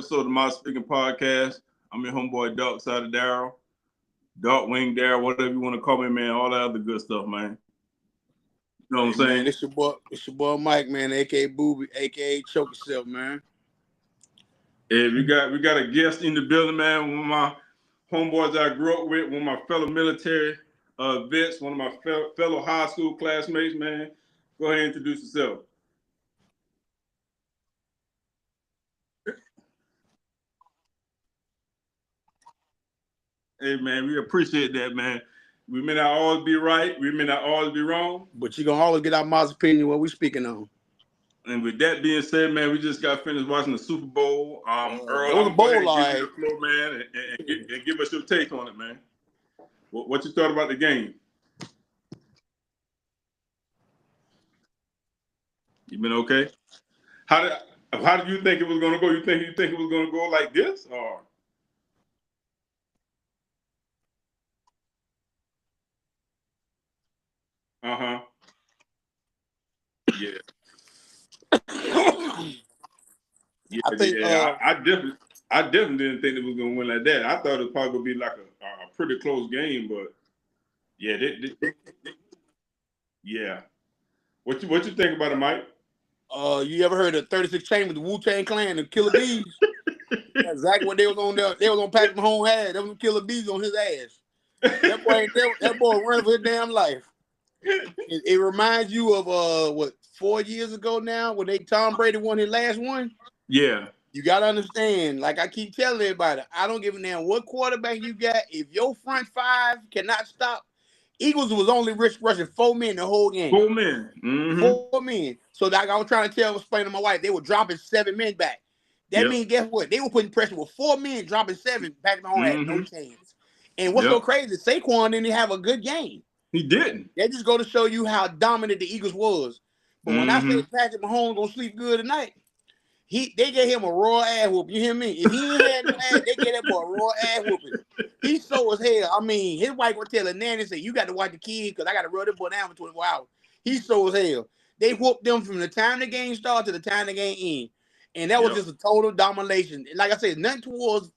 episode of my Speaking Podcast. I'm your homeboy, Dark Side of Daryl, Dark Wing Daryl, whatever you want to call me, man. All that other good stuff, man. You know what I'm saying? Man, it's your boy Mike, man, aka Booby, aka Choke Yourself, man. Hey, we got a guest in the building, man. One of my homeboys I grew up with, one of my fellow military vets, one of my fellow high school classmates, man. Go ahead and introduce yourself. Hey, man, we appreciate that, man. We may not always be right. We may not always be wrong. But you're going to always get our mom's opinion what we speaking on. And with that being said, man, we just got finished watching the Super Bowl. Earl, it was a bowl, man, and give us your take on it, man. What you thought about the game? You been okay? How did you think it was going to go? You think it was going to go like this, or? Yeah. Yeah, I definitely didn't think it was gonna win like that. I thought it was probably gonna be like a pretty close game, but yeah, yeah. What you think about it, Mike? You ever heard of 36 Chambers, the Wu-Tang Clan, and Killer Bees? That's exactly what they was on there. They was on Patrick Mahomes' head. They was Killer Bees on his ass. That boy running for his damn life. It reminds you of 4 years ago now when Tom Brady won his last one. Yeah. You gotta understand, like I keep telling everybody, I don't give a damn what quarterback you got. If your front five cannot stop, Eagles was only rushing 4 men the whole game. 4 men. Mm-hmm. 4 men. So like I was trying to explain to my wife, they were dropping 7 men back. That means guess what? They were putting pressure with 4 men dropping 7. Patrick Mahomes had no chance. And what's so crazy? Saquon didn't have a good game. He didn't. That just go to show you how dominant the Eagles was. But when I say Patrick Mahomes gonna sleep good tonight, they gave him a raw ass whooping. You hear me? If he ain't had no ass, they gave that boy a raw ass whooping. He's so as hell. I mean, his wife was telling Nanny, say, you got to watch the kid because I got to run this boy down for 24 hours. He's so as hell. They whooped them from the time the game started to the time the game end. And that was just a total domination. Like I said, nothing towards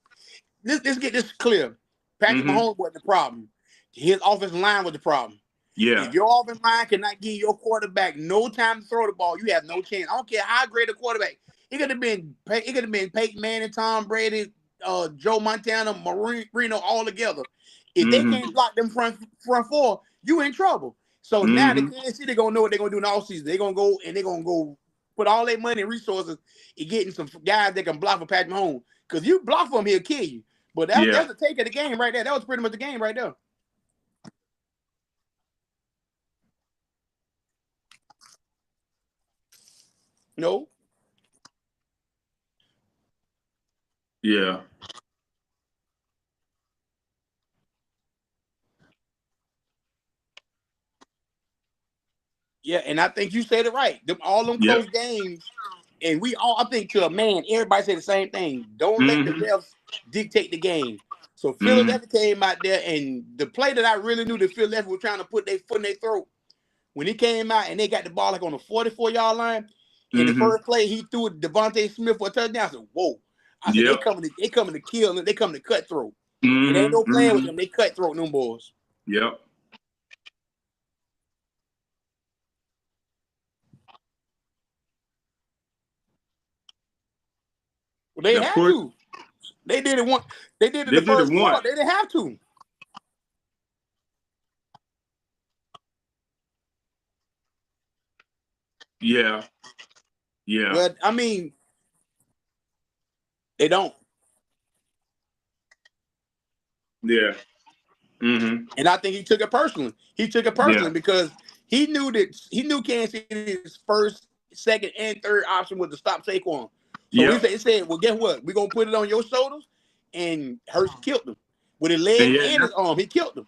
let's get this clear. Patrick Mahomes wasn't the problem. His offensive line was the problem. Yeah. If your offensive line cannot give your quarterback no time to throw the ball, you have no chance. I don't care how great a quarterback. It could have been Peyton Manning, Tom Brady, Joe Montana, Marino all together. If they can't block them front four, you in trouble. So now the Kansas City gonna know what they're gonna do in the offseason. They're gonna go and they're gonna go put all their money and resources in getting some guys that can block for Patrick Mahomes. Because you block for him, he'll kill you. But that's the take of the game right there. That was pretty much the game right there. No. Yeah. Yeah, and I think you said it right. All them close games, and I think to a man, everybody said the same thing. Don't let the refs dictate the game. So Philadelphia came out there, and the play that I really knew that Philadelphia was trying to put their foot in their throat, when he came out and they got the ball like on the 44-yard line, and the first play he threw it Devontae Smith for a touchdown. I said, whoa. I said, they coming to kill, they coming to cutthroat. It ain't no playing with them. They cutthroat them boys. Yep. Well, they had to. They did it once. They did it the first quarter. They didn't have to. Yeah. Yeah. Well, I mean, they don't. Yeah. And I think he took it personally. Because he knew Kansas City's first, second, and third option was to stop Saquon. So he said, well, guess what? We're going to put it on your shoulders. And Hurts killed him. With his leg and his arm, he killed him.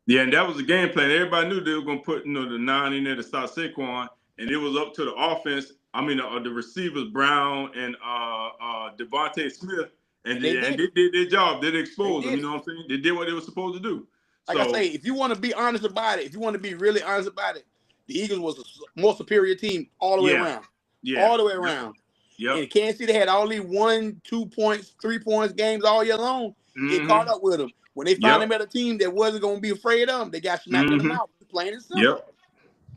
Yeah, and that was the game plan. Everybody knew they were going to put the 9 in there to stop Saquon. And it was up to the offense. I mean, the receivers, Brown and Devontae Smith. And they did their job. They exposed them. You know what I'm saying? They did what they were supposed to do. Like I say, if you want to be honest about it, if you want to be really honest about it, the Eagles was a more superior team all the way around. Yeah. All the way around. Yep. And Kansas City had only 1, 2 points, 3 points games all year long. It caught up with them. When they finally met a team that wasn't going to be afraid of them, they got smacked in the mouth. Plain and simple.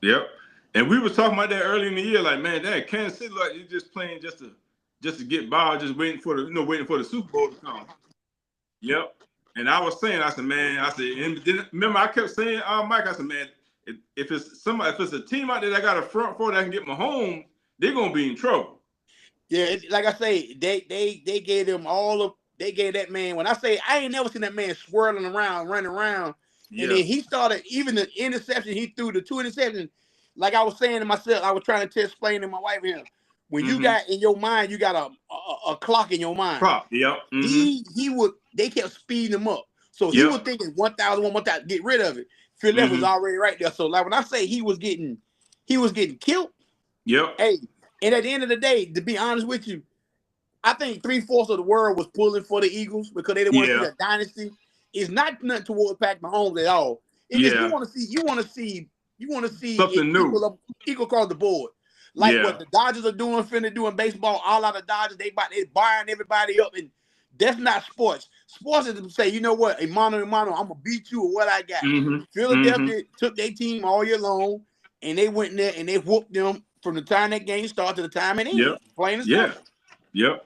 Yep. And we were talking about that early in the year, like, man, that Kansas City, like, you just playing just to get by, just waiting for the Super Bowl to come. Yep. And I was saying, I said, man, and remember I kept saying, Mike, I said, man, if it's a team out there that got a front four that can get Mahomes, they're gonna be in trouble. Yeah, like I say, they gave them they gave that man. When I say I ain't never seen that man swirling around, running around, and then he started even the interception he threw, the 2 interceptions. Like I was saying to myself, I was trying to explain to my wife here. When you got in your mind, you got a clock in your mind. They kept speeding him up. So he was thinking 1,000, 1,000, get rid of it. Philip was already right there. So like when I say he was getting killed. Yep. Hey, and at the end of the day, to be honest with you, I think 3/4 of the world was pulling for the Eagles because they didn't want to see a dynasty. It's not nothing towards Patrick Mahomes at all. It's just you want to see something new, equal across the board. Like what the Dodgers are doing, finna do in baseball, all out of Dodgers, they buying everybody up, and that's not sports. Sports is to say, you know what, a mano, I'm gonna beat you with what I got. Philadelphia took their team all year long, and they went in there and they whooped them from the time that game started to the time it ended. Plain and simple. Yep.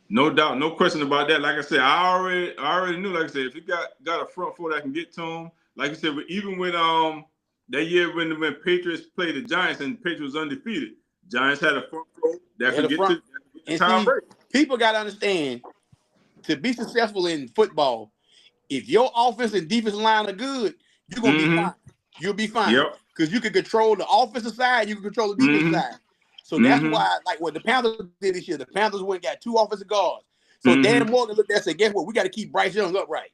No doubt, no question about that. Like I said, I already knew. Like I said, if you got a front four that can get to him, like you said, even with that year when Patriots played the Giants and the Patriots was undefeated, Giants had a front four that could get to Tom Brady. People got to understand, to be successful in football, if your offense and defensive line are good, you're gonna be fine. You'll be fine because you can control the offensive side, you can control the defensive side. So that's why, like what the Panthers did this year, the Panthers went and got 2 offensive guards. So Dan Morgan looked at and said, guess what? We got to keep Bryce Young upright.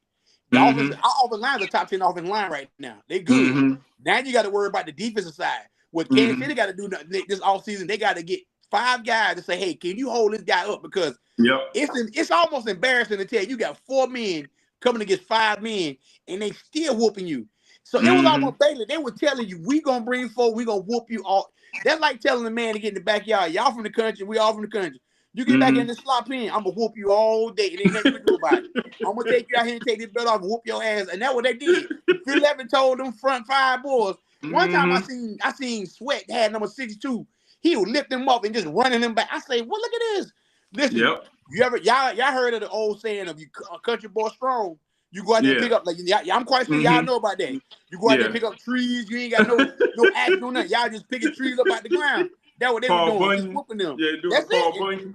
Our offensive line is a top 10 offensive line right now. They good. Now you got to worry about the defensive side. What Kansas City got to do this offseason, they got to get 5 guys to say, hey, can you hold this guy up? Because it's almost embarrassing to tell you got 4 men coming against 5 men, and they still whooping you. So it was almost Bailey. They were telling you, we going to bring forward, we going to whoop you all. That's like telling a man to get in the backyard. Y'all from the country, we all from the country. You get back in the slop pen, I'm going to whoop you all day. It ain't nothing to do about it. I'm going to take you out here and take this belt off and whoop your ass. And that's what they did. Phil Evans told them front 5 boys. One time I seen Sweat had number 62. He would lift them up and just running them back. I say, well, look at this. Listen, y'all heard of the old saying of you country boy strong. You go out there and pick up, like I'm quite sure y'all know about that. You go out there and pick up trees, you ain't got no action on nothing. Y'all just picking trees up out the ground. That's what they were doing, just whooping them. That's it.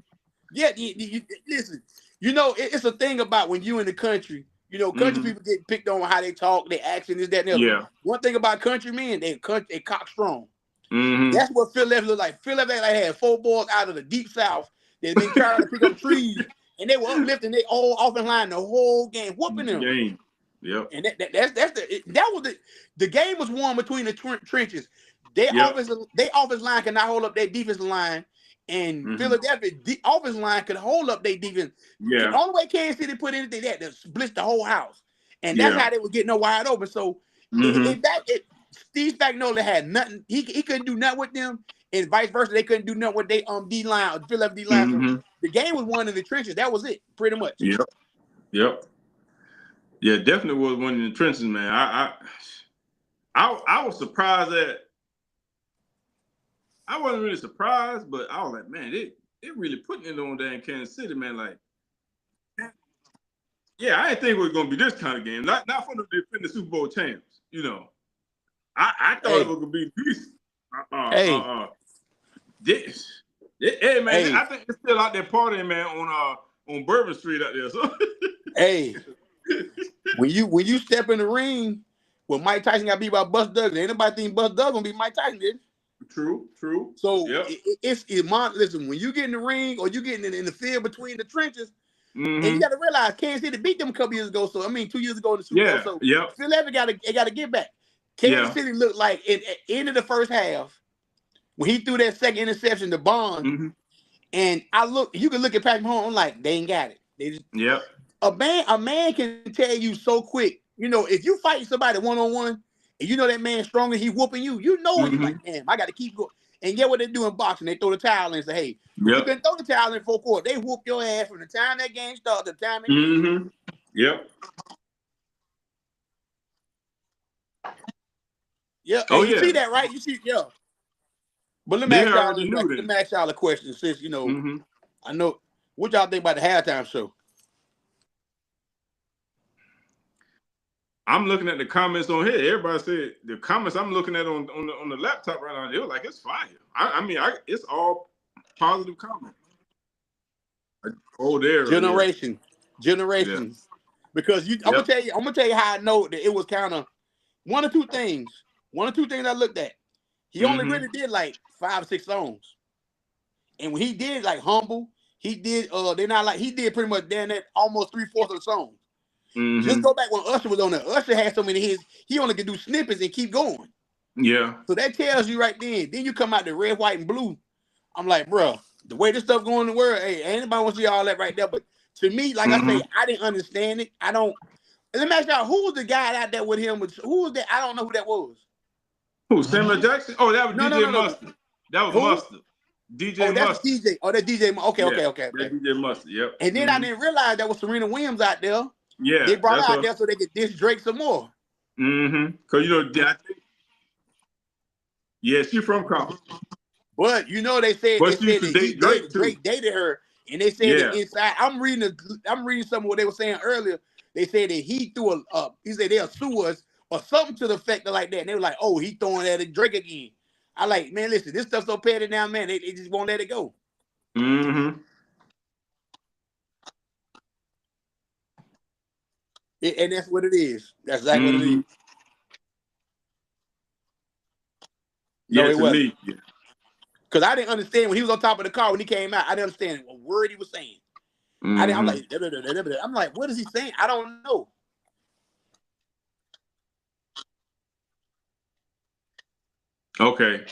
Yeah, listen, you know, it's a thing about when you in the country, you know, country people get picked on how they talk, they action, this, that, and the other. One thing about country men, they cock strong. That's what Phil Evans looked like. Phil Evans had 4 boys out of the deep south that been trying to pick up trees. And they were uplifting their whole offensive line the whole game, whooping them. Yep. And that was the game was won between the trenches. Their offensive line could not hold up their defensive line, and Philadelphia offensive line could hold up their defense. The only way Kansas City put anything that blitz the whole house, and that's how they were getting wide open. So Steve Spagnuolo had nothing. He couldn't do nothing with them, and vice versa. They couldn't do nothing with their D line, Philadelphia D line. So the game was won in the trenches. That was it, pretty much. Yep. Yeah, definitely was one in the trenches, man. I was surprised that I wasn't really surprised, but I was like, man, they really putting it on there in Kansas City, man. Like, yeah, I didn't think it was gonna be this kind of game. Not for them to defend the Super Bowl champs, you know. I thought it was gonna be decent. Hey man, I think it's still out there partying, man, on Bourbon Street out there. So hey, when you step in the ring, well, Mike Tyson got beat by Buster Douglas. Ain't nobody think Buster Douglas gonna be Mike Tyson, did? True. So listen, when you get in the ring or you get in the field between the trenches, and you got to realize Kansas City beat them a couple years ago. So 2 years ago in the Super Bowl. So Phil Evans got to get back. Kansas City looked like at the end of the first half when he threw that second interception to Bond, and you can look at Patrick Mahomes, I'm like, they ain't got it. They just a man can tell you so quick. You know, if you fight somebody one-on-one and you know that man's stronger, he whooping you. You know, you're like, damn, I got to keep going. And get what they do in boxing? They throw the towel in and say, "Hey, you can throw the towel in 4 quarters." They whoop your ass from the time that game starts to the time. Yep. Yeah. Oh, You yeah. see that, right? You see, yeah. But let me ask y'all a question, since you know, I know what y'all think about the halftime show. I'm looking at the comments on here. Everybody said the comments I'm looking at on the laptop right now. They were like, it's fire. I mean, it's all positive comments. Oh, there. Generation. Yeah. Because I'm gonna tell you how I know that it was kind of one or two things I looked at. He only really did like 5 or 6 songs. And when he did like Humble, he did he did pretty much damn that almost 3/4 of the song. Just go back when Usher was on there. Usher had so many hits, he only could do snippets and keep going. Yeah. So that tells you right then. Then you come out to Red, White, and Blue. I'm like, bro, the way this stuff going in the world, hey, anybody wants to see all that right there. But to me, like I say, I didn't understand it. I don't. Let me ask y'all, who was the guy out there with him? Who was that? I don't know who that was. Who, Samuel Jackson? Oh, that was DJ Mustard. That was Mustard. DJ Mustard. DJ. Oh, that DJ. Okay. That DJ Mustard. Yep. And then I didn't realize that was Serena Williams out there. Yeah. They brought her out there so they could diss Drake some more. Because you know, yeah, she's from Compton. But you know, they said that Drake dated her, and they said that inside. I'm reading some of what they were saying earlier. They said that he threw he said they'll sue us or something to the effect of like that. And they were like, oh, he throwing that at Drake again. I like, man, listen, this stuff's so petty now, man. They just won't let it go. And that's what it is. That's exactly what it is. No, it wasn't. Because I didn't understand when he was on top of the car when he came out. I didn't understand a word he was saying. I'm like, what is he saying? I don't know. Okay.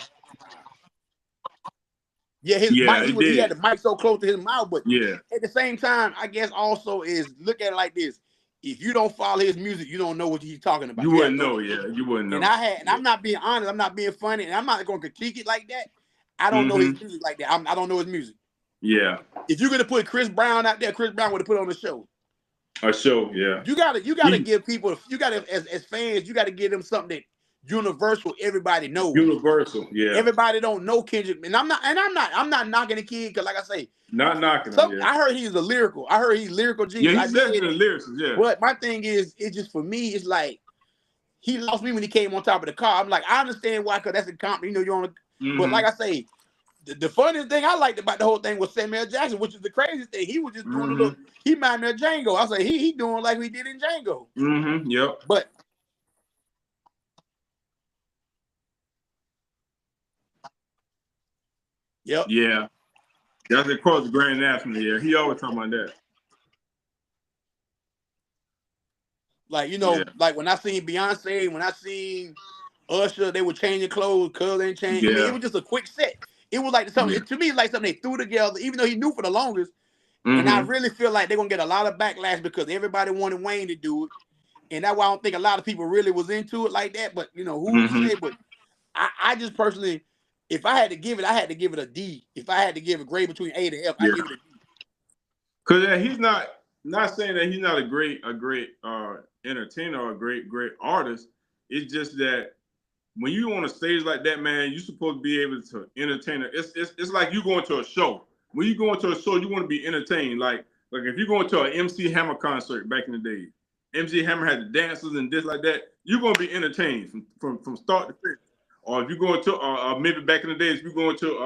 Yeah, his mic, he had the mic so close to his mouth, but at the same time, I guess also is look at it like this. If you don't follow his music, you don't know what he's talking about. You wouldn't know, you wouldn't know. And I'm not being honest, I'm not being funny, and I'm not going to critique it like that. I don't know his music like that. I don't know his music. Yeah. If you're gonna put Chris Brown out there, Chris Brown would have put on a show. A show, yeah. You gotta give people, as fans, you gotta give them something that universal, everybody knows. Universal, yeah. Everybody don't know Kendrick, and I'm not knocking the kid, because like I say, not knocking him. I heard he's lyrical genius. Yeah, he's definitely lyrics, yeah. But my thing is, it's just for me, it's like he lost me when he came on top of the car. I'm like, I understand why, because that's a compliment, you know, you're on a, but like I say, the funniest thing I liked about the whole thing was Samuel Jackson, which is the craziest thing. He was just doing a little, he reminded me of Django. I was like, he doing like we did in Django. Yep. But yep. Yeah. That's across the Grand National here. He always talking about that. Like, you know, like when I seen Beyonce, when I seen Usher, they were changing clothes, Cuz ain't changing. I mean, it was just a quick set. It was like something, to me, like something they threw together, even though he knew for the longest. And I really feel like they're going to get a lot of backlash because everybody wanted Wayne to do it. And that's why I don't think a lot of people really was into it like that. But, you know, who would say? But I just personally, if I had to give it, I had to give it a D. If I had to give a grade between A to F, I'd give it a D. Because he's not saying that he's not a great entertainer or a great artist. It's just that when you on a stage like that, man, you're supposed to be able to entertain it. It's like you going to a show. When you go into a show, you want to be entertained. Like if you're going to an MC Hammer concert back in the day, MC Hammer had the dancers and this like that, you're going to be entertained from start to finish. Or if you're going to maybe back in the days, if you're going to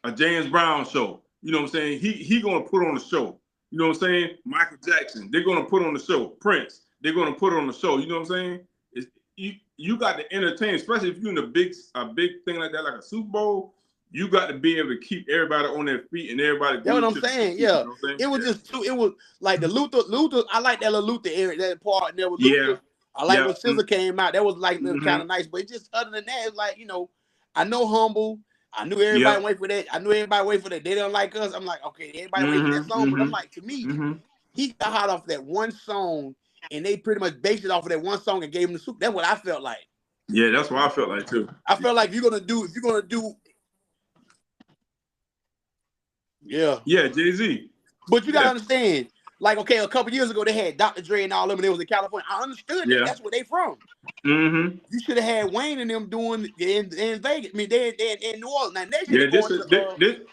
a James Brown show, you know what I'm saying? He going to put on a show. You know what I'm saying? Michael Jackson, they're going to put on the show. Prince, they're going to put on the show. You know what I'm saying? You got to entertain, especially if you're in a big thing like that, like a Super Bowl. You got to be able to keep everybody on their feet and everybody. That's what I'm saying. Yeah, you know what I'm saying? It was just too. It was like the Luther. I like that little Luther area, that part. And there was Luther. Yeah. I like when SZA came out. That was like kind of nice. But it's just other than that, it's like, you know, I know Humble. I knew everybody wait for that. I knew everybody wait for that. They don't like us. I'm like, okay, everybody wait for that song. But I'm like, to me, he got hot off that one song, and they pretty much based it off of that one song and gave him the soup. That's what I felt like. Yeah, that's what I felt like too. I felt like if you're gonna do Yeah. Yeah, Jay-Z. But you gotta understand, like, okay, a couple years ago they had Dr. Dre and all them, and they was in California. I understood that. That's where they from. Mm-hmm. You should have had Wayne and them doing in Vegas. I mean, they in New Orleans. Now next year Yeah, they're going to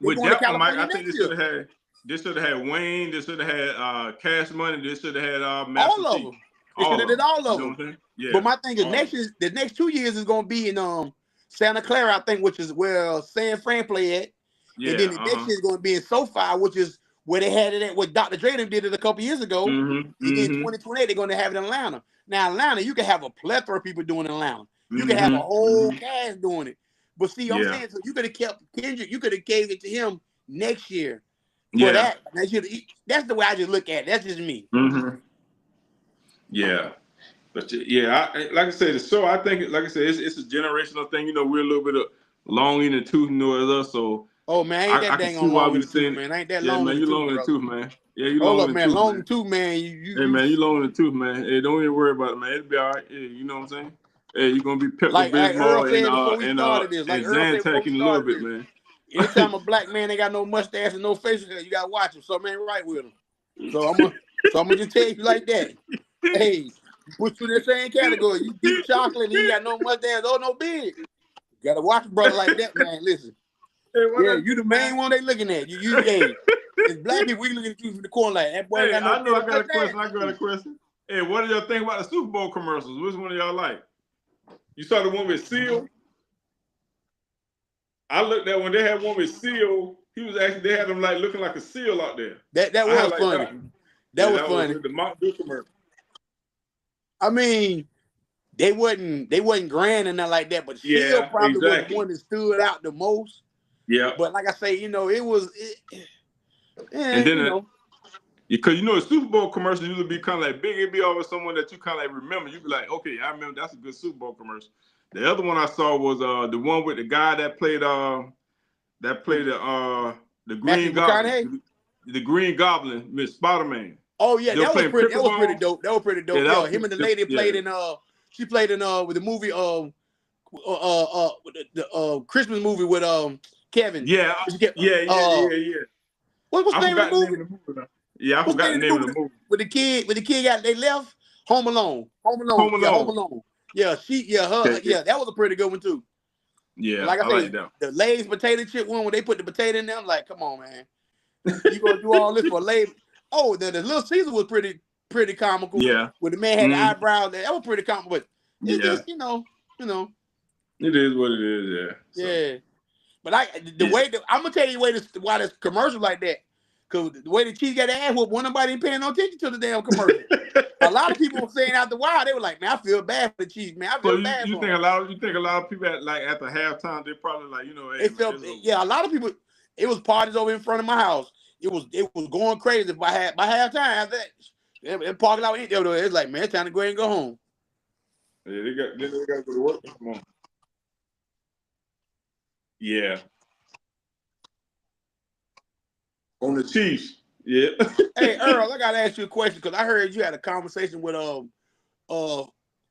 with going to that one, Mike, California I think next year. They should have had Wayne. They should have had Cash Money. They should have had Master All of T. them. They should have did all of them. What yeah. But my thing is, the next 2 years is going to be in Santa Clara, I think, which is where San Fran play at. Yeah, and then the next year is going to be in SoFi, which is where they had it at. What Dr. Dre did it a couple years ago. And then 2028 they're going to have it in Atlanta. Now Atlanta, you can have a plethora of people doing it in Atlanta. You can have a whole cast doing it. But see, I'm saying, so you could have kept Kendrick. You could have gave it to him next year. For that, that's the way I just look at it. That's just me. Yeah. But like I said, the show, I think, like I said, it's a generational thing. You know, we're a little bit of long in the tooth, you know, as us. So, oh man, ain't that dang on long in the tooth, man? Ain't that long in the tooth, long in the tooth, man. Yeah, you long in the man. tooth, Long in the tooth, man. Hey, man, you long in the tooth, man. Hey, don't even worry about it, man. It'll be all right. Yeah, you know what I'm saying? Hey, you're gonna be Pepto-Bismol and Zantac in a little bit, man. Anytime a black man ain't got no mustache and no facial hair, you gotta watch him. Something ain't right with him. So I'm gonna just tell you like that. Hey, put you in the same category. You deep chocolate and you got no mustache or no beard. You gotta watch a brother like that, man. Listen. Hey, you the main one they looking at. Hey, it's black people, we looking at you from the corner like that boy. Hey, I got a question. Hey, what do y'all think about the Super Bowl commercials? Which one of y'all like? You saw the one with Seal? I looked at when they had one with Seal. They had him like looking like a seal out there. That was funny. That was funny. The Mount Dew commercial. I mean, they wasn't grand and nothing like that, but Seal probably was the one that stood out the most. Yeah. But like I say, you know, it was. And then because you know the Super Bowl commercial usually be kind of like big. It'd be always someone that you kind of like remember. You'd be like, okay, I remember that's a good Super Bowl commercial. The other one I saw was the one with the guy that played the Green Goblin, the Green Goblin, Miss Spider-Man. Oh yeah, that was pretty dope. That was pretty dope. Yeah, him and the lady played in she played in with the movie the Christmas movie with Kevin. Yeah. What was the name of the movie? Yeah, I forgot the name of the movie. With the kid they left Home Alone. Home Alone. Yeah, that was a pretty good one too. Yeah, like I said, the Lay's potato chip one where they put the potato in there. I'm like, come on, man, you gonna do all this for Lay's? Oh, the Little Caesar was pretty comical. Yeah, when the man had the eyebrows, that was pretty comical. But it's just you know, it is what it is. Yeah. But I'm gonna tell you why this commercial like that. Cause the way the Chiefs got the ass whooped, nobody ain't paying no attention to the damn commercial. A lot of people were saying after a while, they were like, "Man, I feel bad for the Chiefs, man. I feel bad." You think a lot of people at after halftime, they probably like, you know, hey, a lot of people. It was parties over in front of my house. It was going crazy by halftime. After that, they parking out there. It's like, man, it's time to go ahead and go home. Yeah, they got to go to work. Come on. Yeah. On the Chiefs. Yeah. Hey, Earl, I gotta ask you a question because I heard you had a conversation with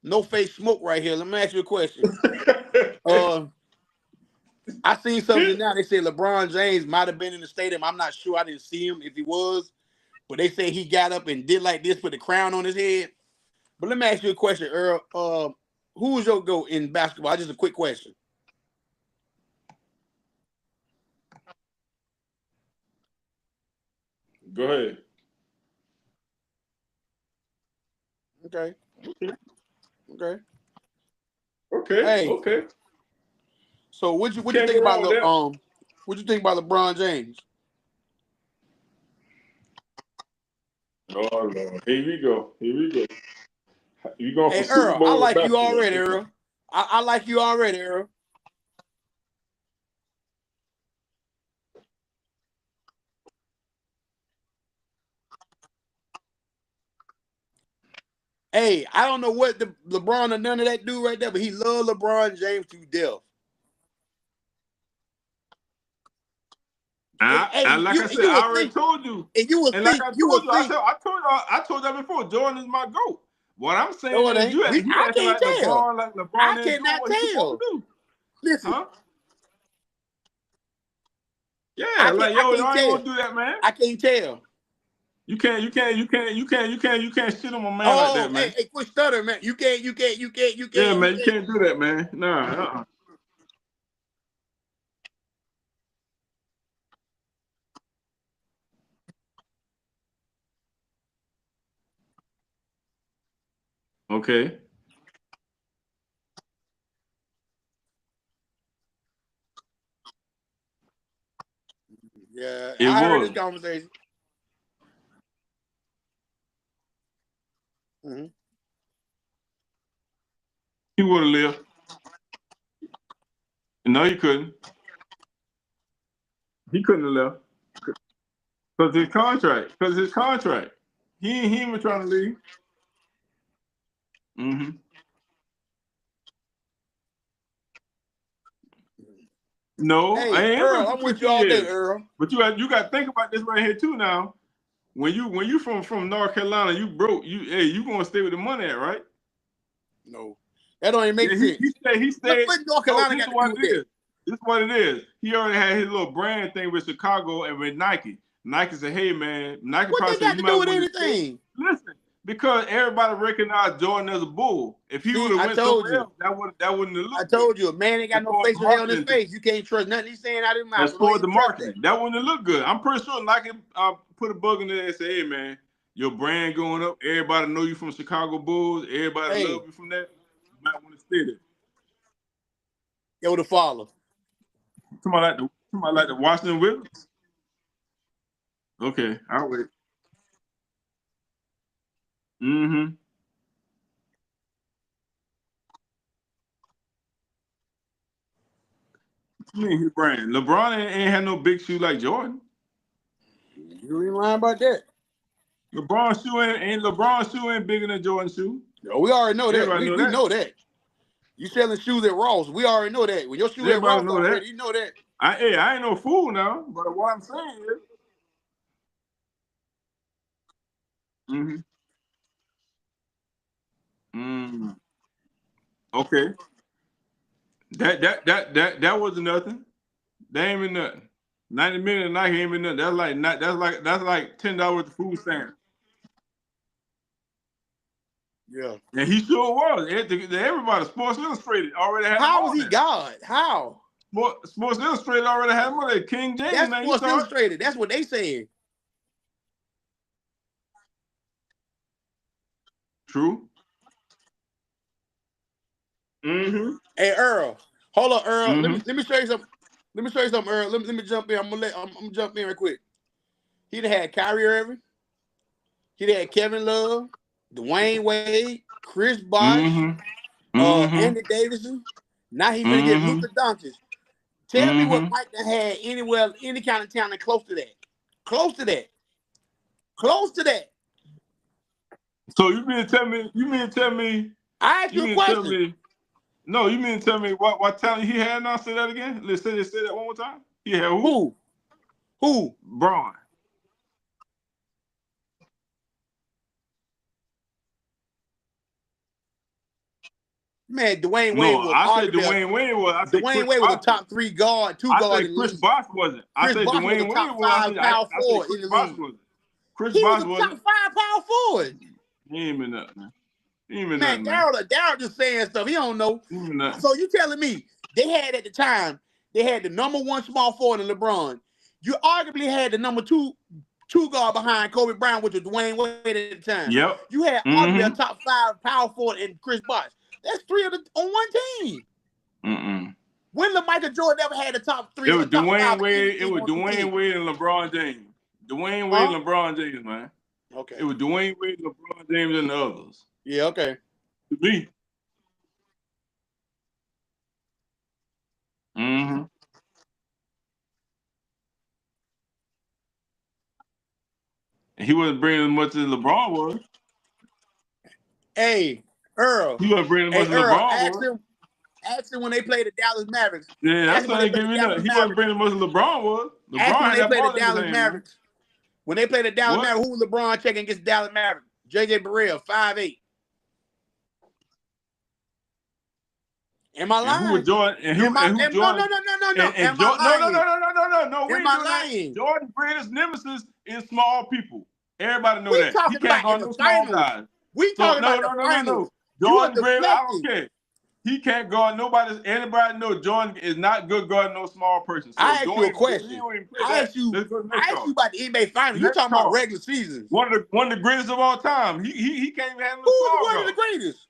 No Face Smoke right here. Let me ask you a question. I seen something now. They say LeBron James might have been in the stadium. I'm not sure. I didn't see him if he was, but they say he got up and did like this, put the crown on his head. But let me ask you a question, Earl. Who was your GOAT in basketball? Just a quick question. Go ahead. Okay. Hey. Okay. So what you think about what you think about LeBron James? Oh Lord, here we go. You going for Earl? Super Bowl? I like you already, Earl. I like you already, Earl. Hey, I don't know what the LeBron or none of that dude right there, but he loved LeBron James to death. I already told you. And you will think. Like I told you before. Jordan is my GOAT. What I'm saying is, you I can't tell. LeBron I cannot tell. Listen. Huh? Yeah, like yo, I ain't gonna do that, man. I can't tell. You can't shit on my man like that, man. Hey, quit stuttering, man. You can't. Yeah, man, you can't do that, man. Nah. Okay. Yeah, It I heard was. this conversation. Mm-hmm. He would have lived. No, he couldn't. He couldn't have left. Because his contract. He ain't even trying to leave. Mm-hmm. No, I Hey, ain't Earl, been I'm for with 50 you all day, years. Earl. But you got to think about this right here too now. When you from North Carolina, you broke. You gonna stay with the money at, right? No, that don't even make sense. He stayed. What North Oh, Carolina this got is to do what with it that? is. This is what it is. He already had his little brand thing with Chicago and with Nike. Nike said, "Hey man," Nike What probably they said, got "You to might do with want to stay." anything? Listen, because everybody recognized Jordan as a bull. If he would See, have I went told somewhere you. else, that wouldn't have I looked good. told you, a man ain't got As no far as the facial hair on his marketing thing. face. You can't trust nothing he's saying out of his mouth. As So far don't as the even trust marketing, that wouldn't have looked good. I'm pretty sure Nike put a bug in there and say, "Hey man, your brand going up. Everybody know you from Chicago Bulls. Everybody Hey. love you from that. You might want to stay there." Yo, the follow. Somebody like the Washington Wizards. Okay, I'll wait. Mm-hmm. What you mean his brand? LeBron ain't had no big shoe like Jordan. You ain't lying about that. LeBron's shoe ain't bigger than Jordan's shoe. Yo, we already know that. Everybody We know that. know that. You selling shoes at Ross. We already know that. When your shoe at Everybody Ross know already, that. you know that. I ain't no fool now, but what I'm saying is, mm-hmm. Okay, that wasn't nothing. That ain't been nothing. 90 million a night ain't been nothing. That's like $10 with the food stamp. Yeah. And he sure was. Everybody, Sports Illustrated already had him How was on he there. God? How? Sports Illustrated already had him on there. King James, That's man, Sports Illustrated. That's what they saying. True. Mm-hmm. Hey Earl, hold on, Earl. Mm-hmm. Let me show you something. Let me show you something, Earl. Let me jump in. I'm gonna jump in real quick. He'd had Kyrie Irving. He'd had Kevin Love, Dwayne Wade, Chris Bosh, Mm-hmm. Mm-hmm. Andy Davidson. Now he's gonna get Mm-hmm. Luka Doncic. Tell me what Mike done had anywhere, any kind of talent close to that. Close to that. Close to that. So you mean to tell me? I asked you a question. No, you mean to tell me what talent he had now? Say that again. Let's say that one more time. He had who? Who? Braun. Man, Dwayne Wade No, was I said arguably Dwayne Wade was. I said Dwayne Chris Wade was a Bosh was. top 3 guard, 2 I guard said in the Chris league. Bosh wasn't. I Chris said Bosh was a Dwayne Wade top was. 5 power I said forward in Chris the Bosh league. wasn't. Chris He was Bosh a top wasn't. 5 power forward. He ain't been nothing, man. He ain't been Man, nothing, man. Daryl just saying stuff. He don't know. He ain't been nothing. So you telling me they had at the time, they had the number 1 small forward in LeBron. You arguably had the number 2 guard behind Kobe Bryant, which was Dwayne Wade at the time. Yep. You had arguably a top 5 power forward in Chris Bosh. That's 3 of the on one team. When LaMichael Jordan ever had the top 3 It or was top 5 Dwayne Wade. It anything was on the team? Dwayne Wade and LeBron James. Dwayne Wade and LeBron James, man. Okay. It was Dwayne Wade, LeBron James, and the others. Yeah, okay. To me. Mm-hmm. And he wasn't bringing as much as LeBron was. Hey, Earl. He wasn't bringing as much as Earl, LeBron was. ask him when they played the Dallas Mavericks. Yeah, that's Ask him when they something played give the me Dallas nothing. He wasn't Mavericks. bringing as much as LeBron was. Ask LeBron when had they that played ball the in his Dallas hand, Mavericks. When they played the Dallas What? Mavericks, who was LeBron checking against the Dallas Mavericks? JJ Barea, 5'8". Am I And who was lying? Jordan? And who Am I, and who am, Jordan? no. And Am I Jordan? No, lying? no. We Am ain't I doing that. lying? Jordan's greatest nemesis is small people. Everybody know We that. He talking can't about in guard the no small finals. guys. We So talking about the finals. no. You are Jordan great. I don't deflecting. care. He can't guard nobody. Anybody know Jordan is not good guarding no small person. So I asked you a he question. don't even play I that. asked you. Let's go to the I next asked you call. about the NBA finals. You Next talking about call. regular seasons? One of the greatest of all time. He can't even handle the Who's small one of guard. the greatest?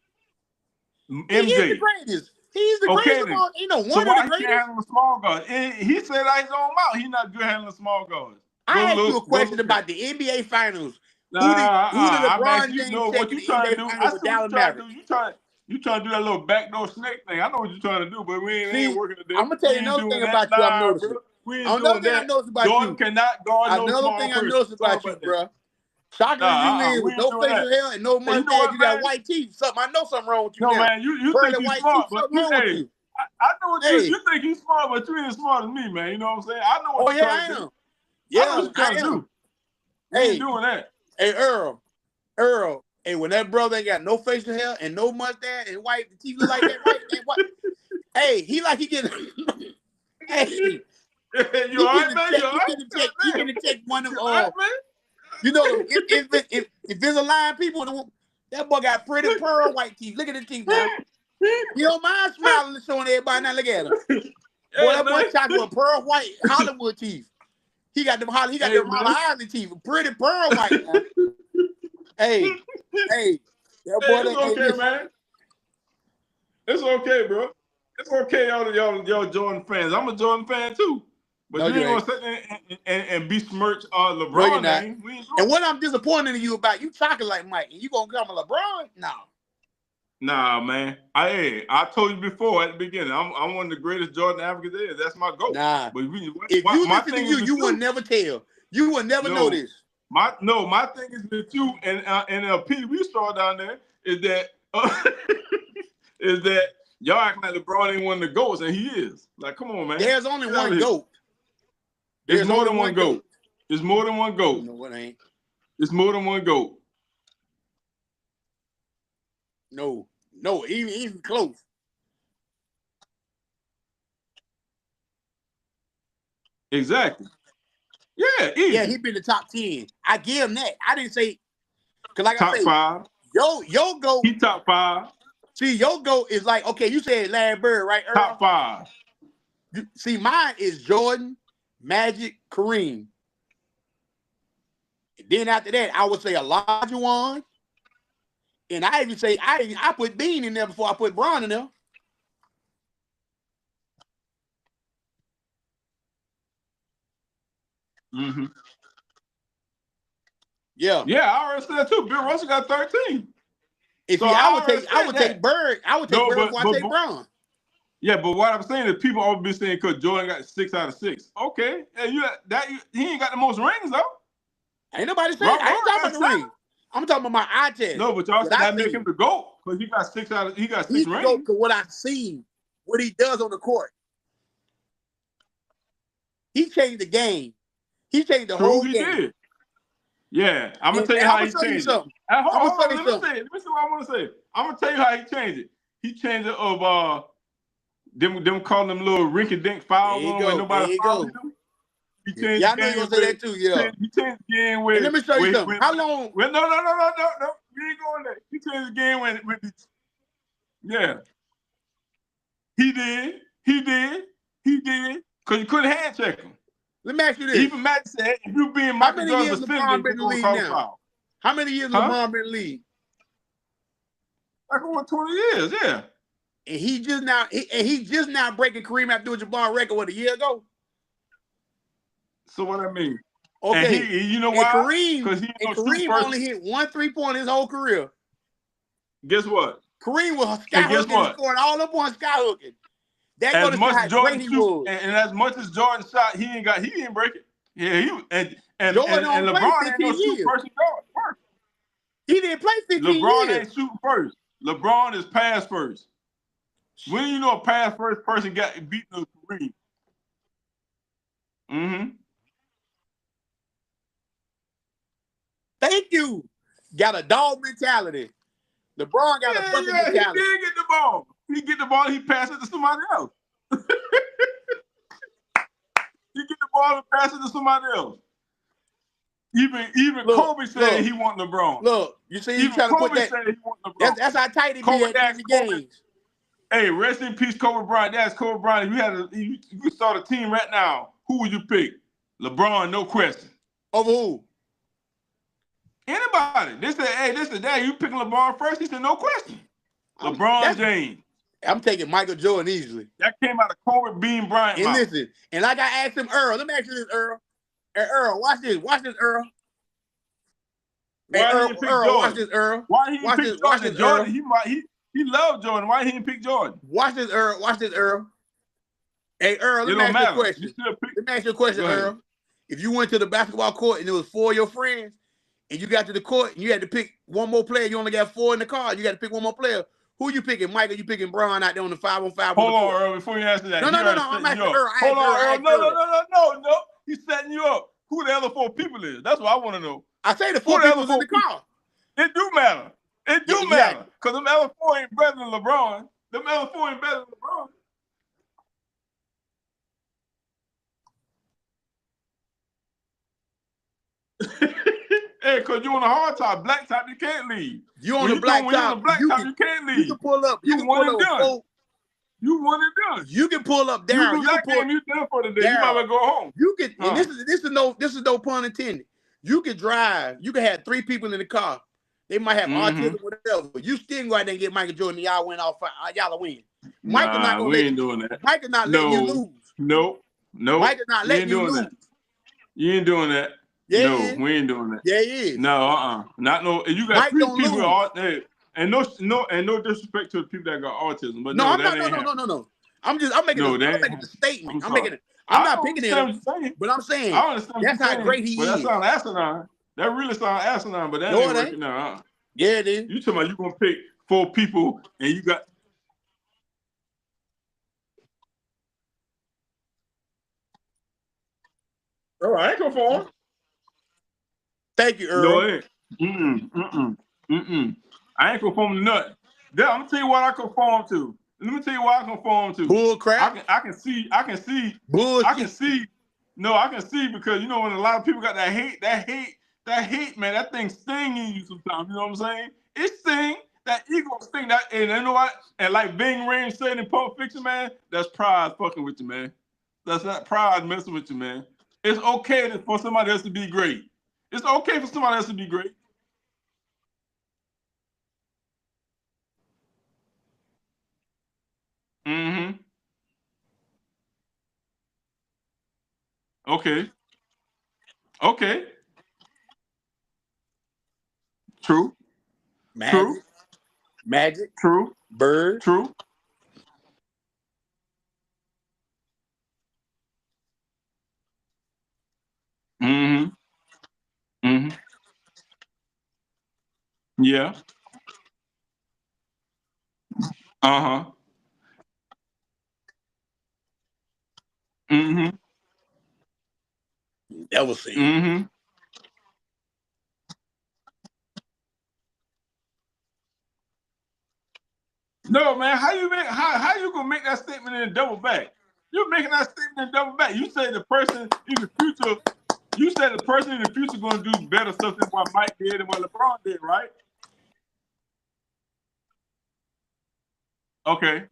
MJ. He is the greatest. He's the Okay, greatest of then. all. You know, one So of why the he greatest. can't handle the small guard? And he said out his own mouth, he's not good handling small guards. I asked you a question about the NBA finals. Who did I'm LeBron asking you, James know take what to you the trying to NBA do. I finals see with what you Dallas trying to Mavericks? do. You trying to do that little backdoor snake thing. I know what you're trying to do, but we ain't working today. I'm gonna tell you another thing about you. I'm noticing. Bro. We ain't Another doing thing I that. noticed about Jordan you. cannot guard no Another small thing I person. noticed about you, bro. Shocking you in we with ain't no doing facial that. hair and no mustache. You know what, You got man? white teeth. Something I know something wrong with you No, now. man, you Pearly think you white smart, teeth. but Something wrong with you. I know what Hey. you think you smart, but you ain't smart as me, man. You know what I'm saying? I know what Oh you're yeah, I trying to do. am. Yeah, I know what you're trying to do. We ain't doing that. Hey, Earl. Hey, when that brother ain't got no facial hair and no mustache and white teeth look like that, white. Hey, he like he getting. Hey, You all right, man? You all right? You can check one of All right, man? you know, if there's a line of people, that boy got pretty pearl white teeth. Look at the teeth now. You don't mind smiling and showing everybody. Now look at him. Boy, that boy chocolate with pearl white Hollywood teeth. He got them Holly Island teeth. Pretty pearl white. Now. Hey, that boy. It's okay, man. It's okay, bro. It's okay, y'all Jordan fans. I'm a Jordan fan too. But you ain't gonna sit there and besmirch LeBron name. And what I'm disappointed in you about, you talking like Mike, and you gonna come a LeBron? No. Nah, man. I told you before at the beginning, I'm one of the greatest Jordan advocates there. That's my goal. Nah. But if you listen to you would never tell. You would never know this. My thing is with you and PB Star down there is that is that y'all acting like LeBron ain't one of the GOATs, and he is. Like, come on, man. There's only one GOAT. There's more than one GOAT. There's more than one GOAT. No, it ain't. It's more than one GOAT. No, even close. Exactly. Yeah, easy. Yeah, he been the top 10. I give him that. I didn't say because like top I say, 5. Yo GOAT. He top 5. See, your GOAT is like, okay, you said Larry Bird, right? Earl? Top 5. See, mine is Jordan, Magic, Kareem. Then after that, I would say Olajuwon. And I even say I put Bean in there before I put Bron in there. Mm-hmm. Yeah. Yeah, I already said that too. Bill Russell got 13. If so I would take Bird. I would take Bird before I take Bron. Yeah, but what I'm saying is people always be saying because Jordan got 6 out of 6. Okay. Yeah, he ain't got the most rings though. Ain't nobody saying I ain't talking about the ring. I'm talking about my eye test. No, but y'all said that make him the GOAT because he got 6 rings. He's the GOAT because what I see, what he does on the court. He changed the game. He changed the whole game. Did. Yeah, I'm gonna tell you how he changed it. Let me see what I want to say. I'm gonna tell you how he changed it. He changed it of them calling them little rinky dink fouls on when nobody fouls him. He changed I know you gonna say that too. Yeah. He changed the game with. Let me show you something. How long? No. We ain't going there. He changed the game when. Yeah. He did. Because you couldn't hand check him. Let me ask you this. Even Matt said, if you being Michael Jordan's LeBron been in the league now? How many years LeBron been in the league? Like over 20 years, yeah. And he just now breaking Kareem Abdul-Jabbar record what, a year ago? So what I mean? Okay. And you know why? Kareem only hit 1 3-pointer his whole career. Guess what? Kareem was skyhooking and scoring all up on skyhooking. That goes to show how great he was. And as much as Jordan shot, he didn't break it. Yeah, and LeBron ain't no shoot first and guard. He didn't play 15 years. LeBron ain't shooting first. LeBron is pass first. When you know a pass first person got beaten the Kareem? Mm-hmm. Thank you. Got a dog mentality. LeBron got a fucking mentality. He did get the ball. He get the ball, he pass it to somebody else. He get the ball and pass it to somebody else. Even Kobe said he want LeBron. Look, you see, you trying to put that. Said he want LeBron. That's how tight he be at the games. Hey, rest in peace, Kobe Bryant. That's Kobe Bryant. You could start a team right now. Who would you pick? LeBron, no question. Over who? Anybody. They said, hey, that. You picking LeBron first? He said, no question. LeBron James. I'm taking Michael Jordan easily. That came out of Kobe Bean Bryant. And listen, and like I asked him, Earl, let me ask you this, Earl. Hey, Earl, watch this, Earl. Hey, Earl, watch this, Earl. Why he didn't pick Jordan? Jordan, he loved Jordan. Why he didn't pick Jordan? Watch this, Earl. Hey, Earl, let me ask you a question. Let me ask you a question, Earl. If you went to the basketball court and there was 4 of your friends, and you got to the court and you had to pick one more player, you only got 4 in the car, you got to pick one more player. Who you picking, Mike? Or you picking Braun out there on the 5-on-5? Hold on, Earl, before you answer that. No. I'm asking Earl. Hold on, Earl. No. He's setting you up. Who the other 4 people is? That's what I want to know. I say the 4 people in the car. It do matter. It do matter. Because them other 4 ain't better than LeBron. Them other 4 ain't better than LeBron. Hey, because you on a hard top, black top, you can't leave. You on the black top, you can't leave. You can pull up. You can one pull and up. done. You one and done. You can pull up down. You done for the day. You might well go home. You can. And this is no pun intended. You can drive. You can have 3 people in the car. They might have autism, whatever. But you still go out there and get Michael Jordan. Y'all win off. Y'all win. Michael not gonna ain't doing that. Michael not letting you lose. No. Michael not letting you lose. That. You ain't doing that. Yeah, no, we ain't doing that. Yeah, he is. No, not no. You got Mike 3 people all there, and no disrespect to the people that got autism, but no. I'm making a statement. I'm not picking it, but I'm saying that's how great he is. That sounds asinine. That really sounds asinine, but that ain't working out. Yeah, it is. You talking about you gonna pick 4 people and you got. Oh, I ain't gonna for him. Thank you, Earl. No, it ain't. I ain't conform to nothing. I'm gonna tell you what I conform to. Let me tell you what I conform to. Bull crap. I can see. Bullshit. I can see. No, I can see because you know when a lot of people got that hate, man, that thing sting in you sometimes. You know what I'm saying? It sting. That ego sting. That and you know what? And like Bing Rain said in Pulp Fiction, man, that's pride fucking with you, man. That's not pride messing with you, man. It's okay for somebody else to be great. It's okay for somebody else to be great. Okay. True. Magic. True. Bird. True. Yeah. That was it. No, man. How you gonna make that statement and double back? You're making that statement and double back. You say the person in the future. You said the person in the future gonna do better stuff than what Mike did and what LeBron did, right? Okay.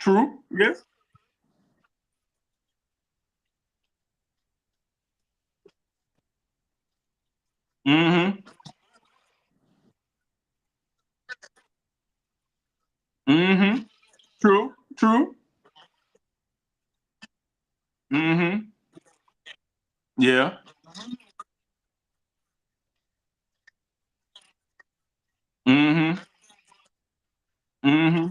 True. Yes. True. Yeah. Mm-hmm. Mm-hmm.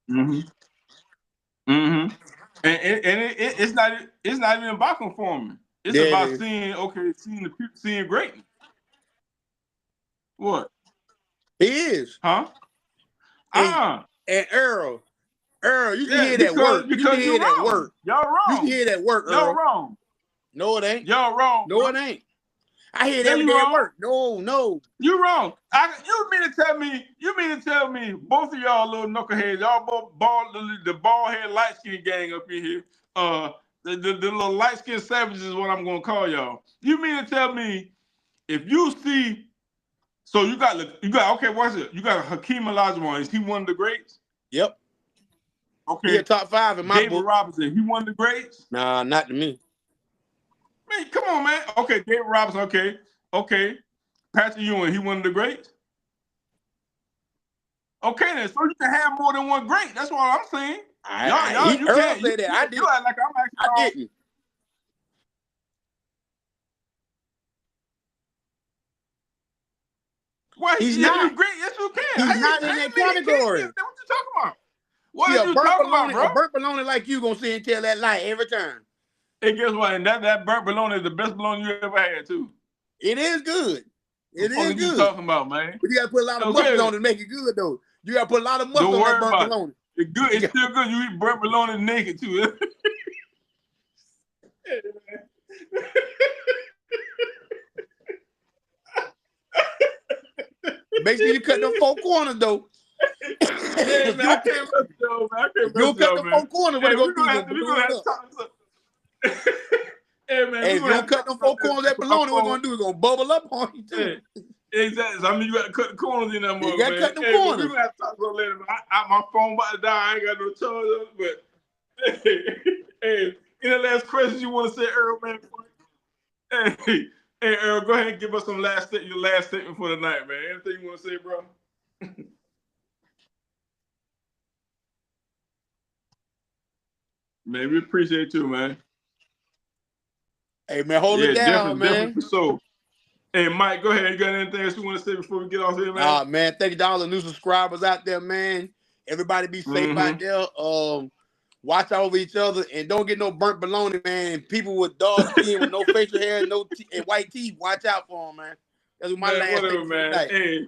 Mm-hmm. Mm-hmm. And it's not even about conforming. It's about seeing greatness. What? He is. Huh? And Earl, you can Yeah, hear that work. because You can hear you're that wrong. work. Y'all wrong. You can hear that work, Earl. Y'all wrong. No, it ain't. Y'all wrong. No, bro. it ain't. I hear it Yeah, every you day at wrong. work. No. You wrong. You mean to tell me both of y'all little knuckleheads, y'all both the bald head light skin gang up in here. The little light skin savages is what I'm gonna call y'all. You mean to tell me if you see, so you got okay, what's it? You got Hakeem Olajuwon. Is he one of the greats? Yep. Okay. He a top 5 in my David book. Robinson, he one of the greats? Nah, not to me. Man, come on, man. Okay, David Robinson, okay. Patrick Ewing, he one of the greats? Okay, then, so you can have more than one great. That's what I'm saying. You can't say that. I did. You act like I'm actually. I didn't. Why he's not great? Yes, you can. He's not in that category. What you talking about? What See, are you talking about, bro? A burnt bologna like you gonna sit and tell that lie every time. Hey, guess what? And that burnt bologna is the best bologna you ever had, too. It is good. It is good. What you talking about, man? But you gotta put a lot of mustard on it to make it good, though. You gotta put a lot of mustard on that burnt bologna. It's good. It's still good. You eat burnt bologna naked, too. Make sure you cut them 4 corners, though. Yeah, man, I can't mess it up, man. You'll cut them 4 corners. What We're you gonna do? Hey, man, if you don't cut them 4 corners that bologna, what gonna do? It's gonna bubble up on you, too. Yeah, exactly. I mean, you got to cut the corners in that motherfucker. You got to cut the corners. We're going to have to talk about later. My phone about to die. I ain't got no charge on it. But, hey, any last questions you want to say, Earl, man? Hey, Earl, go ahead and give us your last statement for the night, man. Anything you want to say, bro? Man, we appreciate it too, man. Hey, man, hold it down, man. Definitely for sure. Hey, Mike, go ahead. You got anything else you want to say before we get off here, man? Man, thank you to all the new subscribers out there, man. Everybody be safe out there. Watch out over each other and don't get no burnt bologna, man. People with dark skin with no facial hair and and white teeth, watch out for them, man. That's my last thing, man.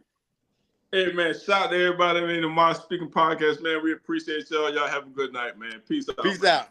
Hey, man, shout out to everybody in the Mod Speaking Podcast, man. We appreciate y'all. Y'all have a good night, man. Peace out. Peace out.